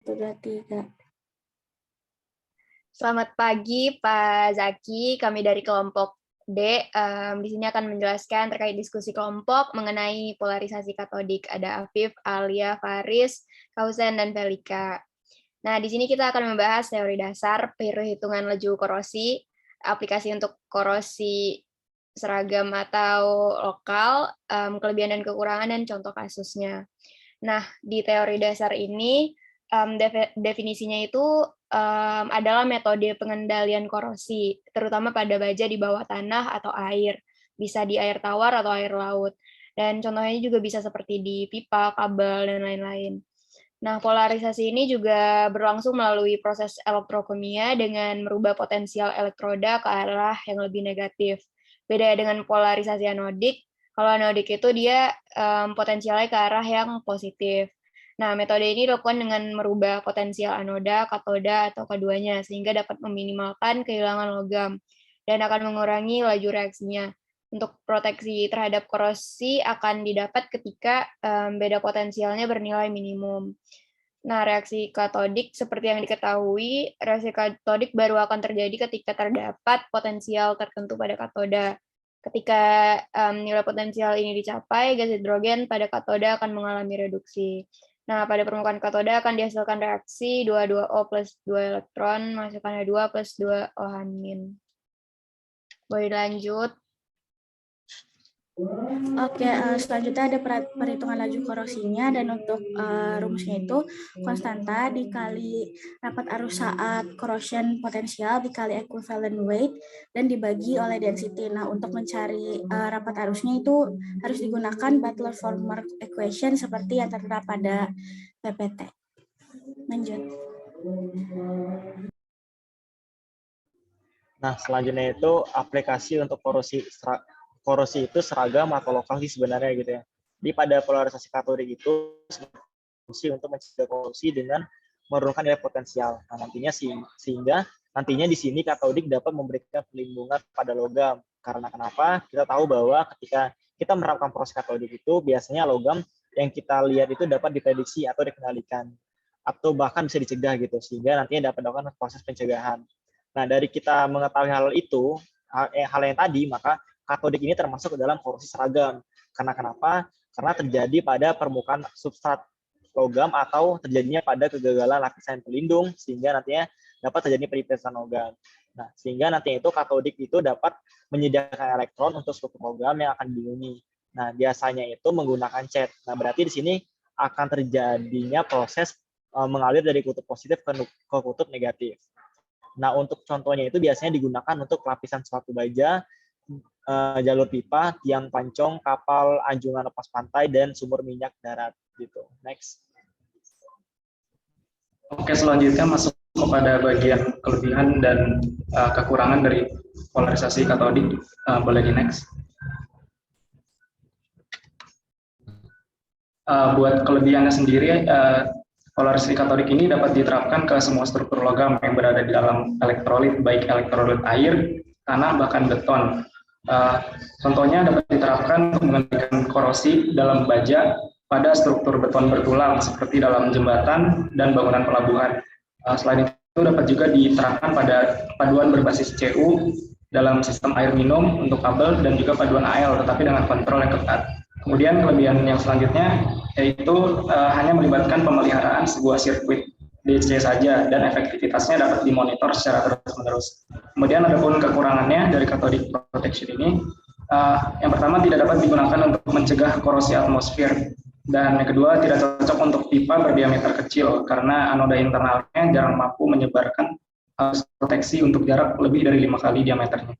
2, 3. Selamat pagi Pak Zaki, kami dari kelompok D. Di sini akan menjelaskan terkait diskusi kelompok mengenai polarisasi katodik. Ada Afif, Alia, Faris, Kausen, dan Velika. Nah, di sini kita akan membahas teori dasar perhitungan laju korosi, aplikasi untuk korosi seragam atau lokal, kelebihan dan kekurangan, dan contoh kasusnya. Nah, di teori dasar ini, definisinya itu adalah metode pengendalian korosi, terutama pada baja di bawah tanah atau air, bisa di air tawar atau air laut. Dan contohnya juga bisa seperti di pipa, kabel, dan lain-lain. Nah, polarisasi ini juga berlangsung melalui proses elektrokimia dengan merubah potensial elektroda ke arah yang lebih negatif. Beda dengan polarisasi anodik, kalau anodik itu dia potensialnya ke arah yang positif. Nah, metode ini dilakukan dengan merubah potensial anoda, katoda, atau keduanya, sehingga dapat meminimalkan kehilangan logam dan akan mengurangi laju reaksinya. Untuk proteksi terhadap korosi akan didapat ketika beda potensialnya bernilai minimum. Nah, reaksi katodik seperti yang diketahui, reaksi katodik baru akan terjadi ketika terdapat potensial tertentu pada katoda. Ketika nilai potensial ini dicapai, gas hidrogen pada katoda akan mengalami reduksi. Nah, pada permukaan katoda akan dihasilkan reaksi 22O plus 2 elektron, menghasilkan H2 plus 2 OH-. Boleh lanjut. Oke, selanjutnya ada perhitungan laju korosinya, dan untuk rumusnya itu konstanta dikali rapat arus saat corrosion potensial dikali equivalent weight dan dibagi oleh density. Nah, untuk mencari rapat arusnya itu harus digunakan Butler-Farmer equation seperti yang tertera pada PPT. Lanjut. Nah, selanjutnya itu aplikasi untuk korosi itu seragam atau lokal sih sebenarnya gitu ya. Jadi pada polarisasi katodik itu fungsi untuk mencegah korosi dengan menurunkan nilai potensial. Nah, nantinya sehingga nantinya di sini katodik dapat memberikan perlindungan pada logam. Karena kenapa? Kita tahu bahwa ketika kita menerapkan proses katodik itu biasanya logam yang kita lihat itu dapat diprediksi atau dikendalikan atau bahkan bisa dicegah gitu, sehingga nantinya dapat dilakukan proses pencegahan. Nah, dari kita mengetahui hal itu, hal yang tadi, maka katodik ini termasuk ke dalam korosi seragam. Karena kenapa? Karena terjadi pada permukaan substrat logam atau terjadinya pada kegagalan lapisan pelindung, sehingga nantinya dapat terjadi peripisan logam. Nah, sehingga nantinya itu katodik itu dapat menyediakan elektron untuk struktur logam yang akan dilindungi. Nah, biasanya itu menggunakan cat. Nah, berarti di sini akan terjadinya proses mengalir dari kutub positif ke kutub negatif. Nah, untuk contohnya itu biasanya digunakan untuk lapisan sepatu baja, jalur pipa, tiang pancong, kapal, anjungan lepas pantai, dan sumur minyak darat gitu. Next. Oke, selanjutnya masuk kepada bagian kelebihan dan kekurangan dari polarisasi katodik. Boleh di next. Buat kelebihannya sendiri, polarisasi katodik ini dapat diterapkan ke semua struktur logam yang berada di dalam elektrolit, baik elektrolit air, tanah, bahkan beton. Contohnya dapat diterapkan untuk mengendalikan korosi dalam baja pada struktur beton bertulang seperti dalam jembatan dan bangunan pelabuhan. Selain itu dapat juga diterapkan pada paduan berbasis CU dalam sistem air minum untuk kabel dan juga paduan AL, tetapi dengan kontrol yang ketat. Kemudian kelebihan yang selanjutnya yaitu hanya melibatkan pemeliharaan sebuah sirkuit DC saja dan efektivitasnya dapat dimonitor secara terus-menerus. Kemudian ada pun kekurangannya dari cathodic protection ini. Yang pertama, tidak dapat digunakan untuk mencegah korosi atmosfer, dan yang kedua, tidak cocok untuk pipa berdiameter kecil karena anoda internalnya jarang mampu menyebarkan proteksi untuk jarak lebih dari 5 kali diameternya.